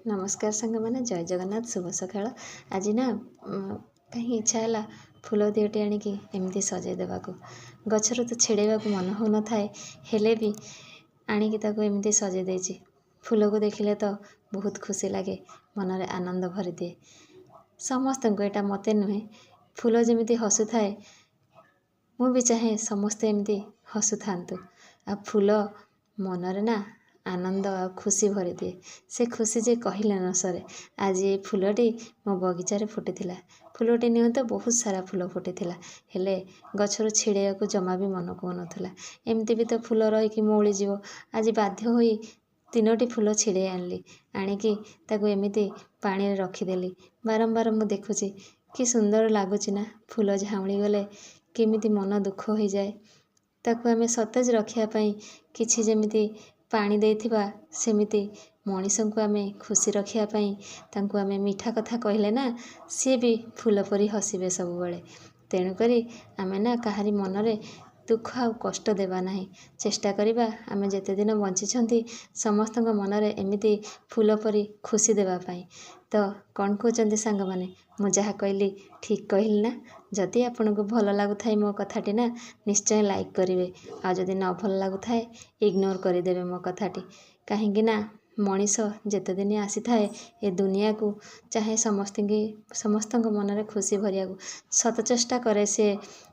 नमस्कार सांग मैंने जय जगन्नाथ शुभ सकाळ। आज ना कहीं इच्छा है फूल दियोटी आणिकी एमती सजै देवाको गचर तो छिड़ेवा मन हो न थाए हेले भी आणिकी ताको एमती सजै देछि। फूल को देखिले तो बहुत खुशी लगे, मन रे आनंद भरी दिए समस्त को। एटा मते नुहे फूल जमीती हसु थाए मु भी चाहे समस्ते एमती हसु थांतु। आ फूल मन रे ना आनंद आ खुशी भरी दिए। से खुशी जे कहले न सरे। आज ये फूलटी मो बगीचार फुटी फूलटी निह तो बहुत सारा फूल फुटी हेले गछर छिड़े को जमा भी मन को नथला। एमती भी तो फूल रही मौली जीव। आज बाध्य होई 3टी फूल छिड़े आनली आणिकी ताको एमिति पानी रे रखीदेली। बारंबार मु देखुची कि सुंदर लगुच ना फूल झाउणी गले केमिति मन दुख हो जाए। ताको आमे सतेज रखिया पई किछि जेमिति पानी देथिबा सेमिति मनीषों को आमे खुशी रखिया पई तांको आमे मीठा कथा कहले ना सी भी फूल परी हसीबे सब बेले। तेणु करी आमे ना काहारी मन रे दुख आ कष्ट देवा नहीं। चेष्टा करिबा आमे जेते दिन बंचिछंती समस्त मन रे एमिति फूल परी खुशी देवा पाई। तो कौन कहते सांग माने मु जहा कहली ठीक कहली ना। जदि आपन को भल लगुथाए मो कथाटी ना निश्चय लाइक करेंगे। आ जदि न भल लगुथाए इग्नोर करदेवे मो कथाटी। कहीं ना मनीष जेते दिन आसी थाए ए दुनिया को चाहे समस्त मन रे खुशी भरिया को सत चेष्टा करे से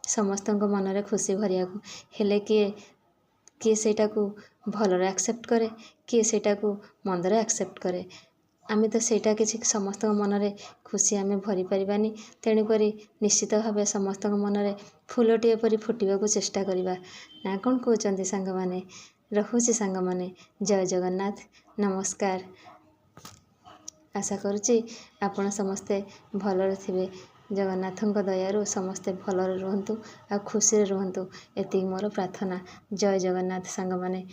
समस्त मन रे खुशी भरिया को। हेले किए सेटा को भलरे एक्सेप्ट करे किए सेटा को मंदरे एक्सेप्ट करे। आमे तो सेटा किसी समस्त मन रे खुशी आमे भरी परिबानी। तेणु करी निश्चित भाव समस्त मन रे फूलटी परी फुटिबा को चेष्टा करिबा ना। कौन कहते सांग माने रहुछि सांग माने जय जगन्नाथ नमस्कार। आशा करुछि आपण समस्ते भलरे थिबे। जगन्नाथଙ୍କ दयारु समस्ते भलरे रुहंतु आ खुशी रुहंतु एति मोर प्रार्थना। जय जगन्नाथ सांग माने।